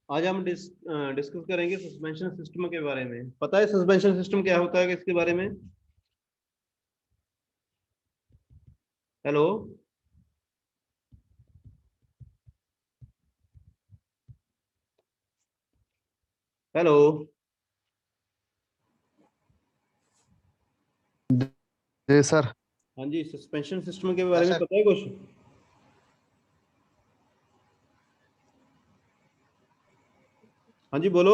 आज हम डिस्कस करेंगे सस्पेंशन सिस्टम के बारे में। पता है सस्पेंशन सिस्टम क्या होता है इसके बारे में? Hello, hello. जी सर। हाँ जी, सस्पेंशन सिस्टम के बारे में पता है कुछ? हाँ जी, बोलो।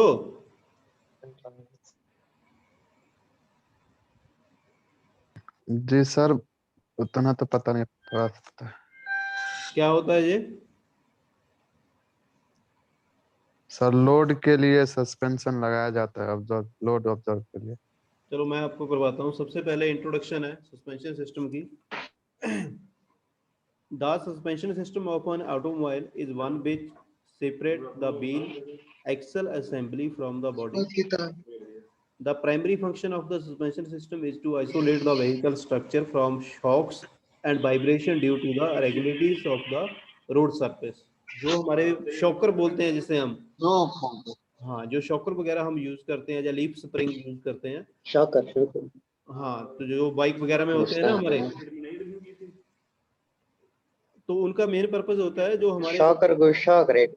जी सर, उतना तो पता नहीं पता। क्या होता है ये? सर लोड के लिए सस्पेंशन लगाया जाता है, ऑब्जर्व लोड ऑब्जर्व के लिए। चलो मैं आपको करवाता हूँ। सबसे पहले इंट्रोडक्शन है सस्पेंशन सिस्टम की। The suspension system of an automobile is one which separates the wheel axle assembly from the body. The primary function of the suspension system is to isolate the vehicle structure from shocks and vibration due to the irregularities of the road surface. जो हमारे shocker बोलते हैं जिसे हम, हाँ, जो shocker वगैरह हम यूज करते हैं या लीफ स्प्रिंग यूज करते हैं। शॉकर शॉकर हाँ, तो जो बाइक वगैरह में होते हैं ना हमारे, तो उनका मेन पर्पज होता है जो हमारे, शॉकर को शॉक रेट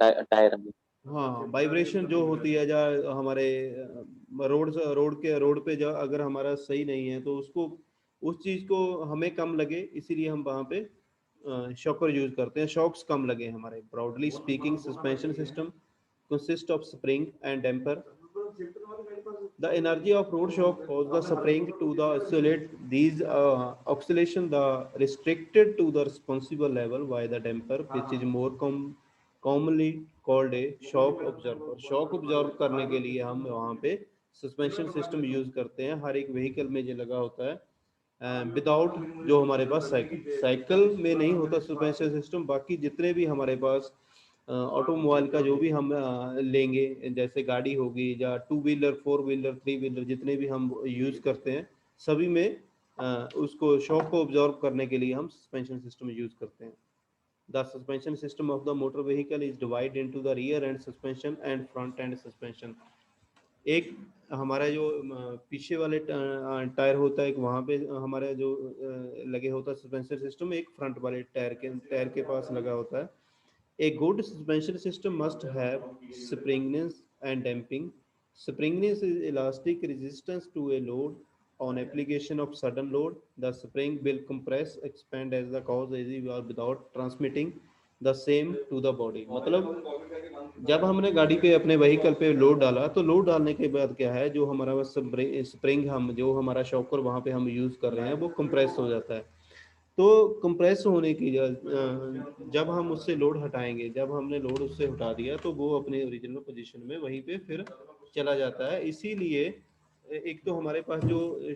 टायर में हाँ, वाइब्रेशन जो होती है या हमारे रोड पे जो अगर हमारा सही नहीं है तो उसको, उस चीज को हमें कम लगे, इसीलिए हम वहाँ पे शॉकर यूज करते हैं, शॉक्स कम लगे हमारे। Broadly speaking suspension system consist of spring and damper. The energy of road shock causes the spring to the oscillate these oscillation the restricted to the responsible level by the damper, which is more commonly called a shock absorber. Shock absorb करने के लिए हम वहाँ पे suspension system use करते हैं। हर एक vehicle में ये लगा होता है। विदाउट जो हमारे पास साइकिल में नहीं होता सस्पेंशन सिस्टम, बाकी जितने भी हमारे पास ऑटोमोबाइल का जो भी हम लेंगे, जैसे गाड़ी होगी या two wheeler, four wheeler, three wheeler, जितने भी हम यूज करते हैं, सभी में उसको शॉक को ऑब्जॉर्व करने के लिए हम सस्पेंशन सिस्टम यूज करते हैं। The suspension system of the motor vehicle is divide into the rear and suspension and front end suspension. एक हमारा जो पीछे वाले टायर होता है, एक वहाँ पे हमारा जो लगे होता है सस्पेंशन सिस्टम, एक फ्रंट वाले टायर के पास लगा होता है। A good suspension system must have springiness and damping. Springiness is elastic resistance to a load. On application of sudden load, the spring will compress, expand as the cause is without transmitting the same to the body. मतलब जब हमने गाड़ी पे अपने vehicle पे load डाला, तो load डालने के बाद क्या है, जो हमारा स्प्रिंग, हम जो हमारा शॉकर वहाँ पे हम यूज कर रहे हैं, वो कंप्रेस हो जाता है। तो कंप्रेस होने की जब हम उससे लोड हटाएंगे, जब हमने लोड उससे हटा दिया, तो वो अपने ओरिजिनल पोजीशन में वहीं पे फिर चला जाता है। इसीलिए एक तो हमारे पास जो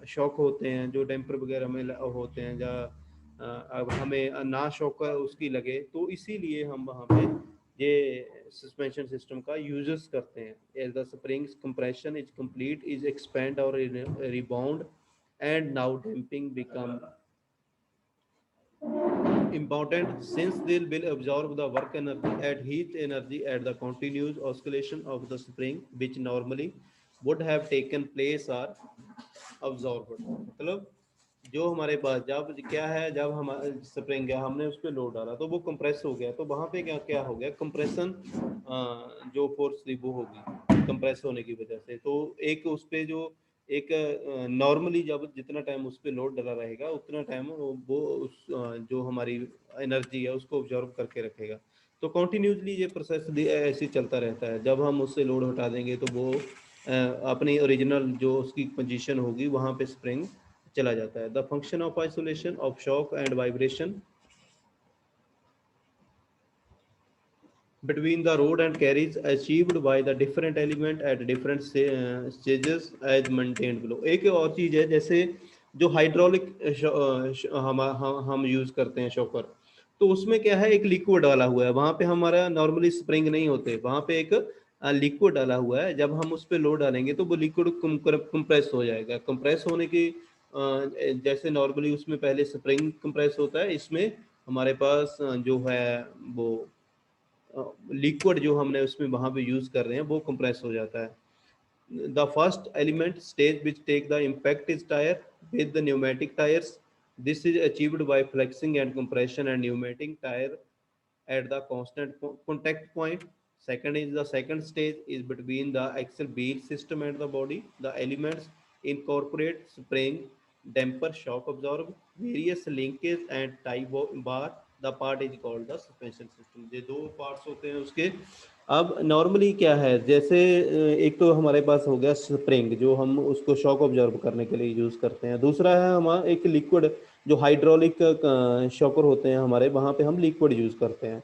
शॉक होते हैं, जो डैम्पर वगैरह में होते हैं, या अब हमें ना शॉक उसकी लगे, तो इसीलिए हम वहाँ पे ये सस्पेंशन सिस्टम का यूजेस करते हैं। As the springs compression is complete is expand और rebound and now damping become important since they will absorb the work energy at heat energy at the continuous oscillation of the spring which normally would have taken place are absorbed। मतलब जो हमारे पास जब क्या है, जब हम spring है, हमने उस पर लोड डाला तो वो कंप्रेस हो गया, तो वहां पे क्या क्या हो गया, कंप्रेशन जो फोर्स थी वो होगी कंप्रेस होने की वजह से। तो एक उस पे जो एक नॉर्मली जब जितना टाइम उस पर लोड डला रहेगा, उतना टाइम वो उस जो हमारी एनर्जी है उसको ऑब्जर्व करके रखेगा। तो कॉन्टिन्यूसली ये प्रोसेस ऐसे चलता रहता है। जब हम उससे लोड हटा देंगे तो वो अपनी ओरिजिनल जो उसकी पोजीशन होगी वहाँ पे स्प्रिंग चला जाता है। The function of isolation of shock and vibration between the road and carriage achieved by the different element at different stages as maintained below। एक और चीज है, जैसे जो हाइड्रोलिक हम यूज करते हैं शॉकर, तो उसमें क्या है, एक लिक्विड डाला हुआ है वहां पे, हमारा नॉर्मली स्प्रिंग नहीं होते, वहां पे एक लिक्विड डाला हुआ है। जब हम उस पर लोड डालेंगे तो वो लिक्विड कंप्रेस हो जाएगा। कंप्रेस होने की जैसे नॉर्मली उसमें पहले स्प्रिंग कंप्रेस होता है, इसमें हमारे पास जो है वो लिक्विड जो हमने उसमें वहाँ पे यूज़ कर रहे हैं वो कंप्रेस हो जाता है. The first element stage which take the impact is tire with the pneumatic tires. This is achieved by flexing and compression and pneumatic tire at the constant contact point. Second is the second stage is between the axle wheel system and the body. The elements incorporate spring, damper, shock absorb, various linkage and tie bar. The part is called the suspension system. ये दो parts होते हैं उसके. अब normally क्या है, जैसे एक तो हमारे पास हो गया स्प्रिंग जो हम उसको शॉक ऑब्जर्व करने के लिए यूज़ करते हैं. दूसरा है हमारा एक लिक्विड जो हाइड्रोलिक शॉकर होते हैं हमारे, वहाँ पे हम लिक्विड यूज़ करते हैं.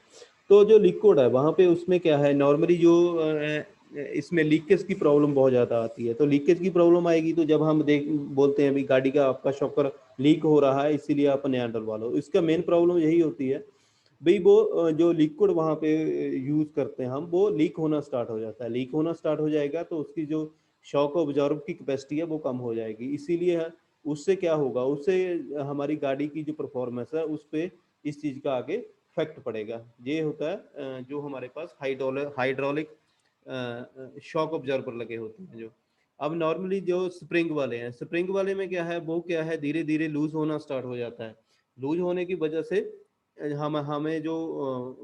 तो जो लिक्विड है वहाँ पे उसमें क्या है नॉर्मली जो इसमें लीकेज की प्रॉब्लम बहुत ज़्यादा आती है. तो लीकेज की प्रॉब्लम आएगी तो जब हम बोलते हैं अभी गाड़ी का आपका शॉकर लीक हो रहा है इसीलिए आप नया डलवा लो, इसका मेन प्रॉब्लम यही होती है भाई वो जो लिक्विड वहाँ पे यूज करते हैं हम वो लीक होना स्टार्ट हो जाता है. लीक होना स्टार्ट हो जाएगा तो उसकी जो शॉक ऑब्जर्व की कैपेसिटी है वो कम हो जाएगी. इसीलिए उससे क्या होगा, उससे हमारी गाड़ी की जो परफॉर्मेंस है उस पर इस चीज़ का आगे इफेक्ट पड़ेगा. ये होता है जो हमारे पास हाइड्रोलिक शॉक ऑब्जर्वर लगे होते हैं जो. अब नॉर्मली जो स्प्रिंग वाले हैं, स्प्रिंग वाले में क्या है वो क्या है धीरे धीरे लूज होना स्टार्ट हो जाता है. लूज होने की वजह से हमें जो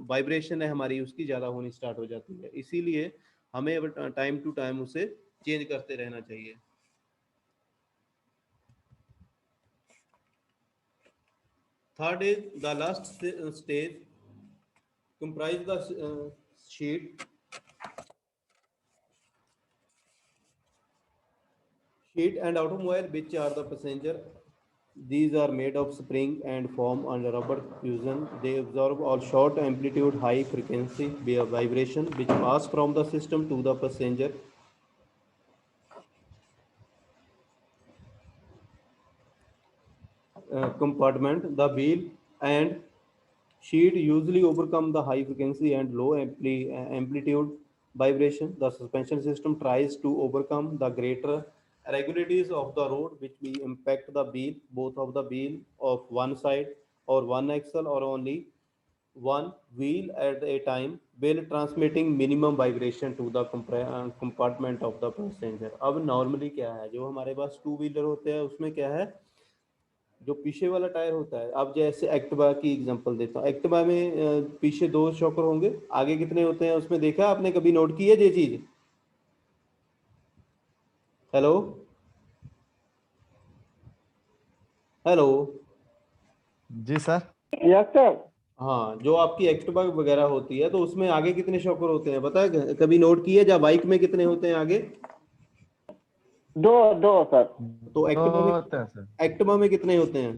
वाइब्रेशन है हमारी उसकी ज़्यादा होनी स्टार्ट हो जाती है. इसीलिए हमें टाइम टू टाइम उसे चेंज करते रहना चाहिए. Third is the last stage comprise the sheet and automobile which are the passenger. These are made of spring and form under rubber fusion. They absorb all short amplitude high frequency vibration which pass from the system to the passenger. Compartment. The wheel and sheet usually overcome the high frequency and low amplitude vibration. The suspension system tries to overcome the greater irregularities of the road which may impact the wheel, both of the wheel of one side or one axle or only one wheel at a time, while transmitting minimum vibration to the compartment of the passenger. अब normally क्या है जो हमारे पास two wheeler होते हैं उसमें क्या है जो पीछे वाला टायर होता है. अब जैसे एक्टिवा की एग्जांपल देता हूँ. एक्टिवा में पीछे दो शॉकर होंगे, आगे कितने होते हैं उसमें देखा आपने, कभी नोट की है ये चीज? हेलो हेलो जी सर. Yes sir. हाँ, जो आपकी एक्टिवा वगैरह होती है तो उसमें आगे कितने शॉकर होते हैं पता है, कभी नोट किया? या बाइक में कितने होते हैं आगे? दो सर. तो एक्टिवा में कितने होते हैं?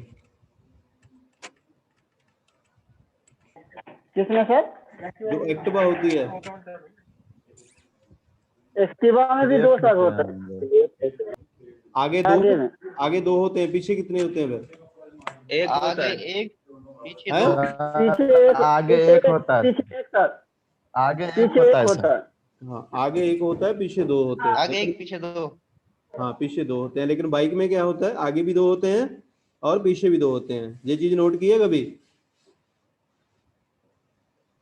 किसमें सर? जो एक्टिवा होती है एक्टिवा में भी दो सर होते हैं. आगे दो होते हैं, पीछे कितने होते हैं फिर? एक होता है, एक पीछे आगे एक होता है, पीछे एक सर. आगे एक होता है. हाँ, आगे एक होता है, पीछे दो होते हैं. आगे एक पीछे दो. हाँ, पीछे दो होते हैं. लेकिन बाइक में क्या होता है, आगे भी दो होते हैं और पीछे भी दो होते हैं. ये चीज नोट की है कभी?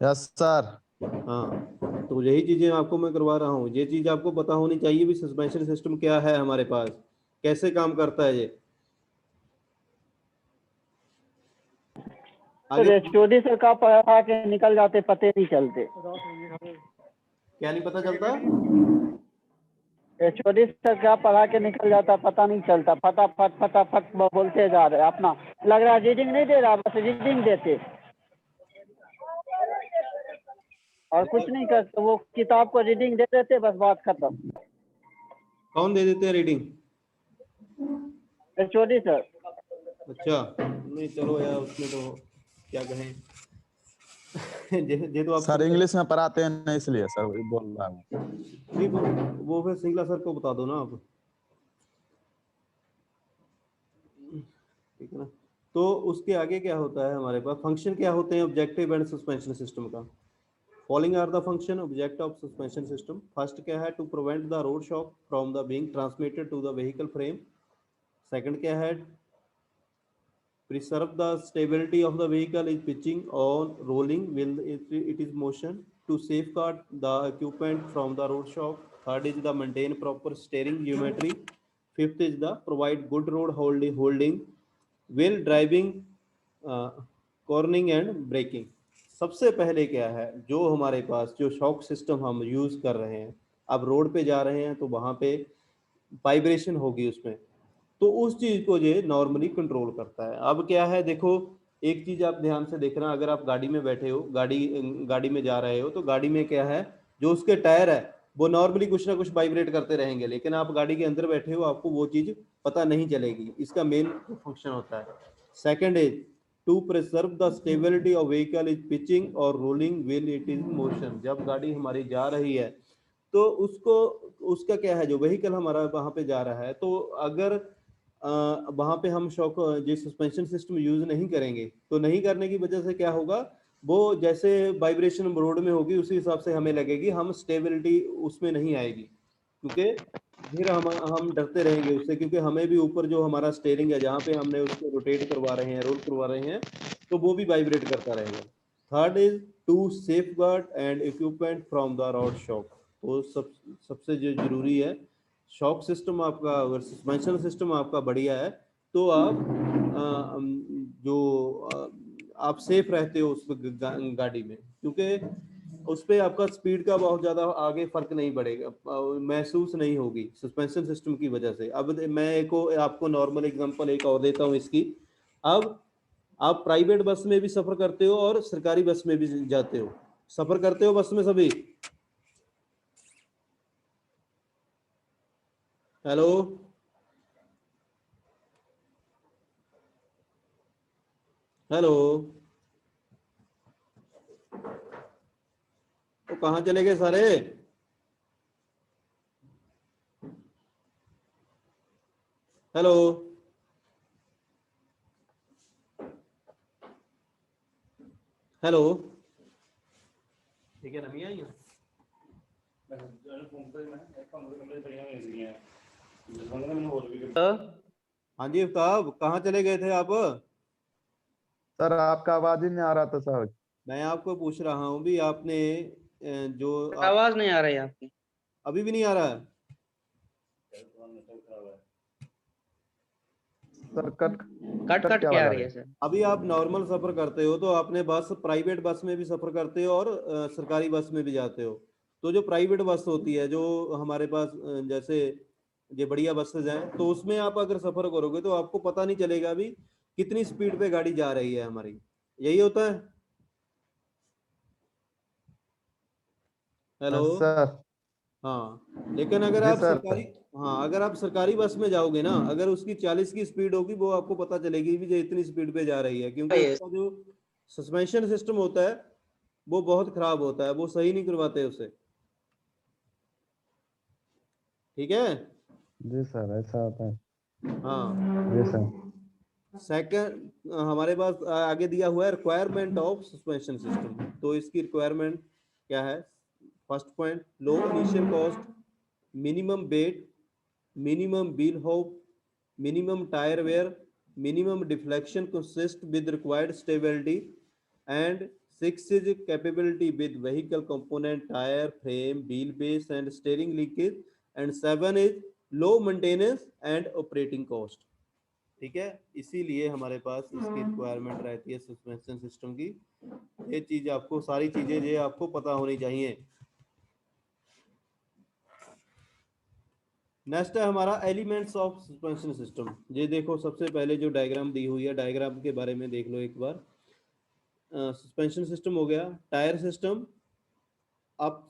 Yes sir. हाँ, तो यही चीजें आपको मैं करवा रहा हूँ. ये चीज आपको पता होनी चाहिए भी सस्पेंशन सिस्टम क्या है हमारे पास, कैसे काम करता है ये. चोरी से का पढ़ा के निकल जाते, पते नहीं चलते. क्या नहीं पता चलता? चोरी से क्या पढ़ा के निकल जाता, पता नहीं चलता. फटाफट बोलते जा रहे. अपना लग रहा है रीडिंग नहीं दे रहा, बस रीडिंग देते और कुछ नहीं करते. वो किताब को रीडिंग दे देते, बस बात खत्म. कौन दे देते हैं रीडिंग? चोरी सर. अच्छा, नहीं चलो यार, उसमें तो क्या कहें. जे तो आप सर इंग्लिश में पढ़ाते हैं ना, इसलिए सर बोल रहा हूँ. नहीं, वो फिर सिंगला सर को बता दो ना आप, ठीक है ना. तो उसके आगे क्या होता है हमारे पास, फंक्शन क्या होते हैं ऑब्जेक्टिव एंड सस्पेंशन सिस्टम का. Following are the function object of suspension system. First क्या है, to prevent the road shock from the being transmitted to the vehicle frame. Second क्या है, preserve the stability of the vehicle is pitching or rolling will it is motion, to safeguard the equipment from the road shock. Third is the maintain proper steering geometry. Fifth is the provide good road holding while driving, cornering and braking. सबसे पहले क्या है, जो हमारे पास जो shock system हम use कर रहे हैं, अब रोड पे जा रहे हैं तो वहां पे वाइब्रेशन होगी उसमें, तो उस चीज को ये नॉर्मली कंट्रोल करता है। अब क्या है, देखो एक चीज आप ध्यान से देखना, अगर आप गाड़ी में बैठे हो, गाड़ी में जा रहे हो, तो गाड़ी में क्या है, जो उसके टायर है वो नॉर्मली कुछ ना कुछ वाइब्रेट करते रहेंगे, लेकिन आप गाड़ी के अंदर बैठे हो, आपको वो चीज पता नहीं चलेगी। इसका मेन फंक्शन होता है। Second is to preserve the stability of vehicle is pitching और rolling wheel it is motion. जब गाड़ी हमारी जा रही है तो उसका क्या है, जो व्हीकल हमारा वहां पे जा रहा है, तो अगर वहां पे हम शॉक जो सस्पेंशन सिस्टम यूज नहीं करेंगे, तो नहीं करने की वजह से क्या होगा, वो जैसे वाइब्रेशन रोड में होगी उसी हिसाब से हमें लगेगी, हम स्टेबिलिटी उसमें नहीं आएगी, क्योंकि फिर हम डरते रहेंगे उससे, क्योंकि हमें भी ऊपर जो हमारा स्टीयरिंग है, जहाँ पे हमने उसको रोटेट करवा रहे हैं, रोल करवा रहे हैं, तो वो भी वाइब्रेट करता रहेगा। Third is to safeguard and equipment from the road shock. तो सबसे जो जरूरी है, शॉक सिस्टम आपका, अगर सस्पेंशन सिस्टम आपका बढ़िया है तो आप आप सेफ रहते हो उस गाड़ी में, क्योंकि उस पर आपका स्पीड का बहुत ज़्यादा आगे फर्क नहीं पड़ेगा, महसूस नहीं होगी सस्पेंशन सिस्टम की वजह से। अब मैं आपको नॉर्मल एग्जांपल एक और देता हूँ इसकी। अब आप प्राइवेट बस में भी सफ़र करते हो और सरकारी बस में भी जाते हो, सफ़र करते हो बस में सभी? हेलो, हेलो, तो कहाँ चले गए सारे? हेलो, हेलो, ठीक है, नमी आई है। हाँ जी अफ्ताब, कहाँ चले गए थे आप? सर आपका आवाज ही नहीं आ रहा था सर। मैं आपको पूछ रहा हूँ भी, आपने जो आवाज नहीं आ रही है आपकी। अभी भी नहीं आ रहा है सर? कट कट के आ रही है सर। अभी आप नॉर्मल सफर करते हो तो आपने बस, प्राइवेट बस में भी सफर करते हो और सरकारी बस में भी जाते हो। तो जो प्राइवेट बस होती है, जो हमारे पास जैसे ये बढ़िया बसेज हैं, तो उसमें आप अगर सफर करोगे तो आपको पता नहीं चलेगा भी कितनी स्पीड पे गाड़ी जा रही है हमारी, यही होता है। Hello sir. हाँ, लेकिन अगर आप सरकारी, हाँ अगर आप सरकारी बस में जाओगे ना, अगर उसकी 40 की स्पीड होगी, वो आपको पता चलेगी भी जो इतनी स्पीड पे जा रही है, क्योंकि उसका जो सस्पेंशन सिस्टम होता है वो बहुत खराब होता है, वो सही नहीं करवाते उसे। ठीक है जी सर, ऐसा होता है। हाँ जी सर। सेकंड हमारे पास आगे दिया हुआ है रिक्वायरमेंट ऑफ सस्पेंशन सिस्टम। तो इसकी रिक्वायरमेंट क्या है? First point, low initial cost, minimum weight, minimum wheel hop, minimum tire wear, minimum deflection consist with required stability, and 6 is capability with vehicle component, tire, frame, wheel base and steering linkage, and 7 is low maintenance and operating cost। ठीक है, इसीलिए हमारे पास इसकी requirement रहती है suspension system की। ये चीज आपको, सारी चीजें ये आपको पता होनी चाहिए। नेक्स्ट है हमारा एलिमेंट्स ऑफ सस्पेंशन सिस्टम। ये देखो, सबसे पहले जो डायग्राम दी हुई है, डायग्राम के बारे में देख लो एक बार। सस्पेंशन सिस्टम हो गया, tyre system, up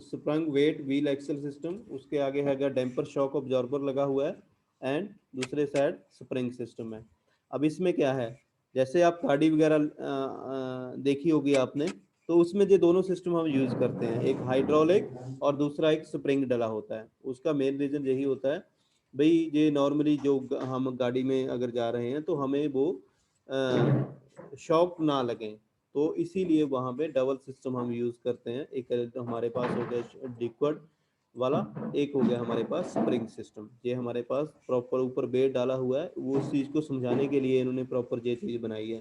sprung weight wheel axle system, उसके आगे है डैम्पर शॉक ऑब्जॉर्बर लगा हुआ है, एंड दूसरे साइड स्प्रिंग सिस्टम है। अब इसमें क्या है, जैसे आप गाड़ी वगैरह देखी होगी आपने, तो उसमें जो दोनों सिस्टम हम यूज करते हैं, एक हाइड्रोलिक और दूसरा एक स्प्रिंग डला होता है। उसका मेन रीजन यही होता है भाई, ये नॉर्मली जो हम गाड़ी में अगर जा रहे हैं तो हमें वो शॉक ना लगे, तो इसीलिए वहाँ पे डबल सिस्टम हम यूज करते हैं। एक हमारे पास हो गया लिक्विड वाला, एक हो गया हमारे पास स्प्रिंग सिस्टम। ये हमारे पास प्रॉपर ऊपर बेड डाला हुआ है, वो उस चीज़ को समझाने के लिए इन्होंने प्रॉपर ये चीज़ बनाई है।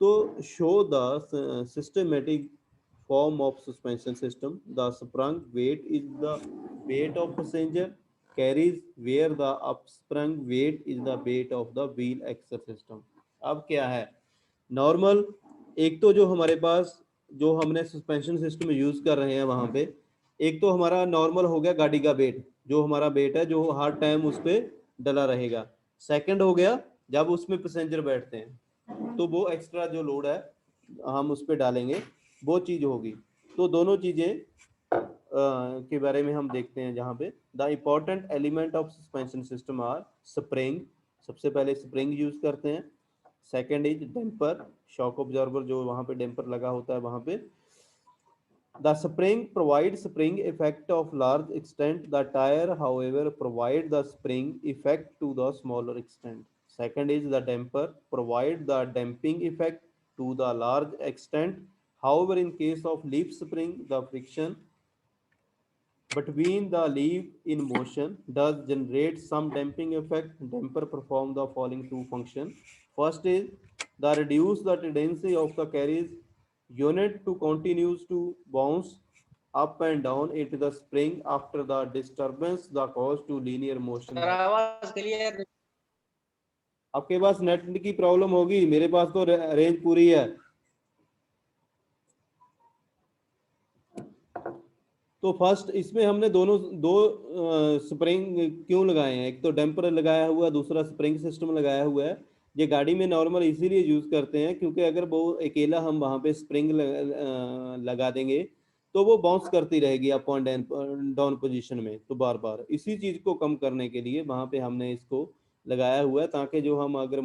तो show the systematic form of suspension system. The sprung weight is the weight of passenger carries, where the upsprung weight is the weight of the wheel axle system. अब क्या है नॉर्मल, एक तो जो हमारे पास जो हमने सस्पेंशन सिस्टम यूज कर रहे हैं वहां पे, एक तो हमारा नॉर्मल हो गया गाड़ी का वेट, जो हमारा वेट है जो हर टाइम उस पर डला रहेगा। सेकंड हो गया जब उसमें पैसेंजर बैठते हैं तो वो एक्स्ट्रा जो लोड है हम उस पर डालेंगे, वो चीज़ होगी। तो दोनों चीज़ें के बारे में हम देखते हैं जहाँ पे the important element of suspension system are spring, सबसे पहले स्प्रिंग यूज करते हैं। Second is damper, shock observer जो वहाँ पे डेम्पर लगा होता है वहाँ पे। The spring provide spring effect of large extent, the tyre however provide the spring effect to the smaller extent. Second is the damper, provide the damping effect to the large extent. However, in case of leaf spring, the friction between the leaf in motion does generate some damping effect. Damper perform the following two functions. First is the reduce the tendency of the carriage unit to continues to bounce up and down into the spring after the disturbance the cause to linear motion. आवाज clear. आपके पास net की problem होगी, मेरे पास तो range पूरी है। तो first इसमें हमने दो स्प्रिंग क्यों लगाए हैं, एक तो डैम्पर लगाया हुआ है, दूसरा स्प्रिंग सिस्टम लगाया हुआ है। ये गाड़ी में नॉर्मल इसीलिए यूज करते हैं क्योंकि अगर वो अकेला हम वहां पे स्प्रिंग लगा देंगे तो वो बाउंस करती रहेगी अप एंड डाउन पोजीशन में। तो बार बार इसी चीज को कम करने के लिए वहां पे हमने इसको लगाया हुआ है, ताकि जो हम अगर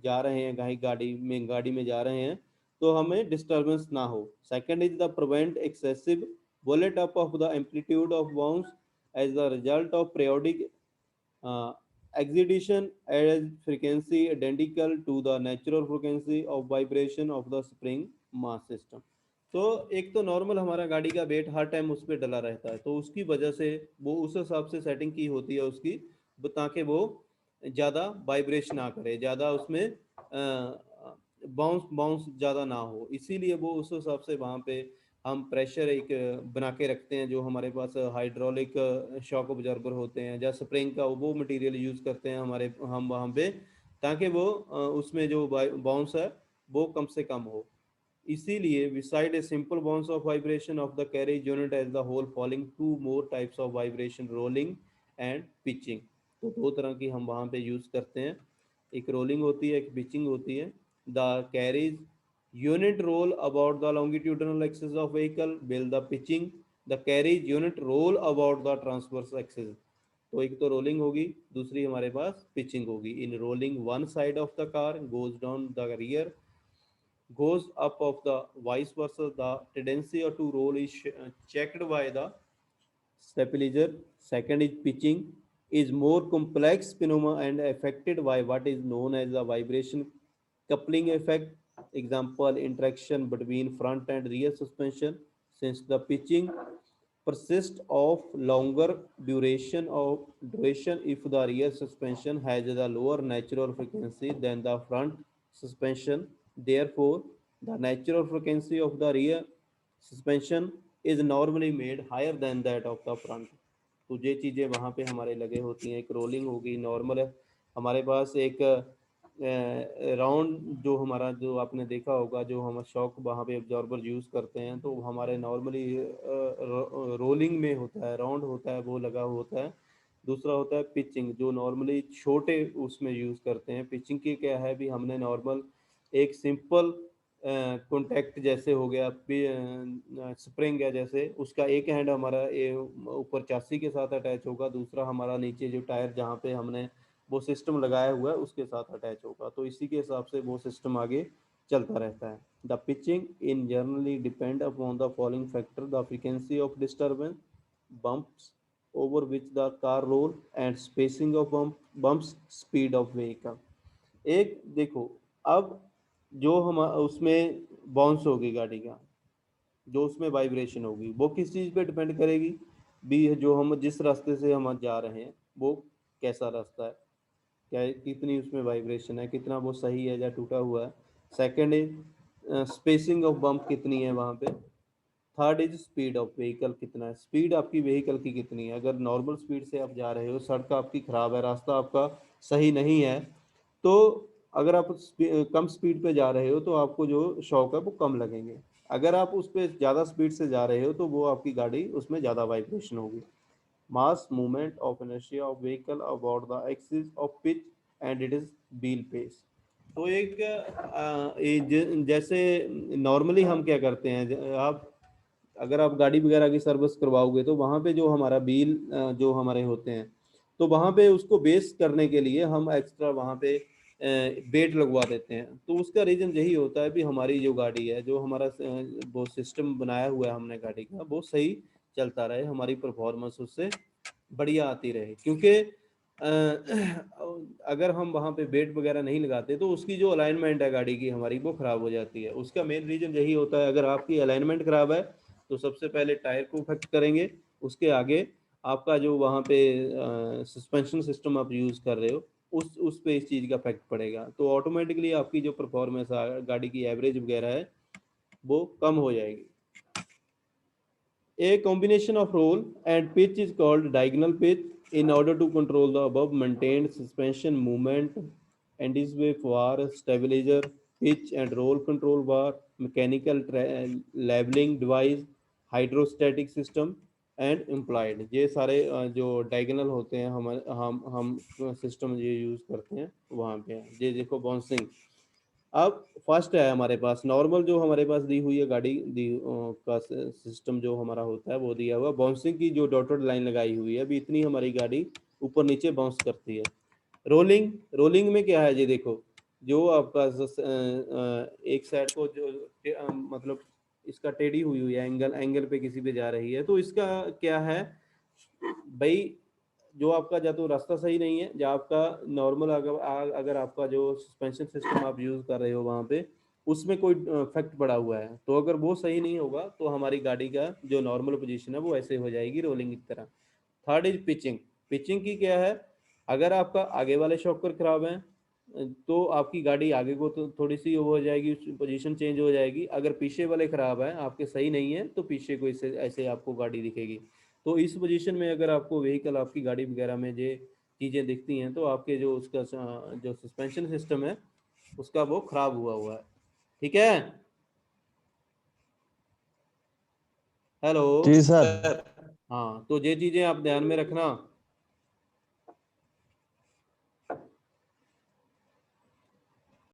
जा रहे हैं गाड़ी में जा रहे हैं तो हमें डिस्टर्बेंस ना हो। Second is the prevent excessive bullet up of the amplitude of bounce as the result of periodic excitation as frequency identical to the natural frequency of vibration of the spring mass system. तो एक तो normal हमारा गाड़ी का wait हर time उस पर डला रहता है, तो उसकी वजह से वो उस हिसाब से सेटिंग की होती है उसकी, ताकि वो ज़्यादा वाइब्रेशन ना करे, ज़्यादा उसमें बाउंस ज़्यादा ना हो, इसीलिए वो उस हिसाब से वहाँ पे हम प्रेशर एक बना के रखते हैं। जो हमारे पास हाइड्रोलिक शॉक ऑब्जर्वर होते हैं या स्प्रिंग का वो मटेरियल यूज़ करते हैं हम वहाँ पे, ताकि वो उसमें जो बाउंस है वो कम से कम हो। इसीलिए beside a simple bounce of vibration of the carriage unit as the whole following two more types of vibration, rolling and pitching। तो दो तरह की हम वहाँ पे यूज़ करते हैं, एक रोलिंग होती है, एक पिचिंग होती है। The carriage unit roll about the longitudinal axis of vehicle, while the pitching the carriage unit roll about the transverse axis। तो एक तो रोलिंग होगी, दूसरी हमारे पास पिचिंग होगी। In rolling one side of the car goes down, the rear goes up of the vice versa. The tendency to roll is checked by the stabilizer. Second is pitching is more complex phenomena and affected by what is known as the vibration coupling effect. Example, interaction between front and rear suspension. Since the pitching persists of longer duration if the rear suspension has a lower natural frequency than the front suspension, therefore the natural frequency of the rear suspension is normally made higher than that of the front। तो ये चीज़ें वहाँ पे हमारे लगे होती हैं। एक रोलिंग होगी, नॉर्मल है हमारे पास एक राउंड जो हमारा जो आपने देखा होगा, जो हम शॉक वहाँ पे ऑब्जर्वर यूज़ करते हैं, तो हमारे नॉर्मली रोलिंग में होता है, राउंड होता है, वो लगा होता है। दूसरा होता है पिचिंग, जो नॉर्मली छोटे उसमें यूज़ करते हैं। पिचिंग की क्या है भी, हमने नॉर्मल एक सिंपल कॉन्टैक्ट जैसे हो गया स्प्रिंग है, जैसे उसका एक हैंड हमारा ऊपर चासी के साथ अटैच होगा, दूसरा हमारा नीचे जो टायर जहाँ पे हमने वो सिस्टम लगाया हुआ है उसके साथ अटैच होगा। तो इसी के हिसाब से वो सिस्टम आगे चलता रहता है। The pitching in generally depend upon the following factor, the frequency of disturbance, bumps over which the car roll and spacing of bumps, speed of vehicle। एक देखो, अब जो हम उसमें बाउंस होगी गाड़ी का, जो उसमें वाइब्रेशन होगी, वो किस चीज़ पे डिपेंड करेगी, भी जो हम जिस रास्ते से हम जा रहे हैं वो कैसा रास्ता है, क्या कितनी उसमें वाइब्रेशन है, कितना वो सही है या टूटा हुआ है। Second is spacing of bump कितनी है वहाँ पे। Third is speed of vehicle कितना है, स्पीड आपकी व्हीकल की कितनी है। अगर नॉर्मल स्पीड से आप जा रहे हो, सड़क आपकी ख़राब है, रास्ता आपका सही नहीं है, तो अगर आप कम स्पीड पे जा रहे हो तो आपको जो शॉक है वो कम लगेंगे। अगर आप उस पर ज़्यादा स्पीड से जा रहे हो तो वो आपकी गाड़ी उसमें ज़्यादा वाइब्रेशन होगी। Mass movement of inertia of vehicle about the axis of pitch and it is wheel pace. तो एक जैसे नॉर्मली हम क्या करते हैं, आप अगर आप गाड़ी वगैरह की सर्विस करवाओगे तो वहाँ पे जो हमारा व्हील जो हमारे होते हैं, तो वहाँ पे उसको बेस करने के लिए हम एक्स्ट्रा वहाँ पे बेड लगवा देते हैं। तो उसका रीज़न यही होता है कि हमारी जो गाड़ी है, जो हमारा वो सिस्टम बनाया हुआ है हमने गाड़ी का, वो सही चलता रहे, हमारी परफॉर्मेंस उससे बढ़िया आती रहे। क्योंकि अगर हम वहाँ पे बेड वगैरह नहीं लगाते तो उसकी जो अलाइनमेंट है गाड़ी की हमारी, वो ख़राब हो जाती है। उसका मेन रीज़न यही होता है, अगर आपकी अलाइनमेंट ख़राब है तो सबसे पहले टायर को इफेक्ट करेंगे, उसके आगे आपका जो वहाँ पे सस्पेंशन सिस्टम आप यूज़ कर रहे हो उस पे इस चीज़ का इफेक्ट पड़ेगा। तो ऑटोमेटिकली आपकी जो परफॉर्मेंस गाड़ी की एवरेज वगैरह है वो कम हो जाएगी। A combination of roll and pitch is called diagonal pitch in order to control the above maintained suspension movement and is way for stabilizer, pitch and roll control bar, mechanical leveling device, hydrostatic system and implied। ये सारे जो diagonal होते हैं हम system ये use करते हैं वहाँ पे। ये देखो बाउंसिंग। अब फर्स्ट है हमारे पास नॉर्मल, जो हमारे पास दी हुई है गाड़ी का सिस्टम जो हमारा होता है वो दिया हुआ। बाउंसिंग की जो डॉटेड लाइन लगाई हुई है, अभी इतनी हमारी गाड़ी ऊपर नीचे बाउंस करती है। रोलिंग, रोलिंग में क्या है, ये देखो जो आपका एक साइड को जो मतलब इसका टेढ़ी हुई है, एंगल पे किसी पे जा रही है, तो इसका क्या है भाई, जो आपका या तो रास्ता सही नहीं है, या आपका नॉर्मल अगर आपका जो सस्पेंशन सिस्टम आप यूज़ कर रहे हो वहाँ पे उसमें कोई फैक्ट पड़ा हुआ है, तो अगर वो सही नहीं होगा तो हमारी गाड़ी का जो नॉर्मल पोजीशन है वो ऐसे हो जाएगी रोलिंग की तरह। Third is pitching. पिचिंग की क्या है, अगर आपका आगे वाले शॉकर खराब हैं तो आपकी गाड़ी आगे को तो थोड़ी सी वो हो जाएगी, पोजीशन चेंज हो जाएगी। अगर पीछे वाले खराब हैं, आपके सही नहीं है, तो पीछे को इससे ऐसे आपको गाड़ी दिखेगी। तो इस पोजीशन में अगर आपको व्हीकल आपकी गाड़ी वगैरह में ये चीज़ें दिखती हैं तो आपके जो उसका जो सस्पेंशन सिस्टम है उसका वो खराब हुआ है। ठीक है, हेलो जी सर। हाँ, तो ये चीज़ें आप ध्यान में रखना।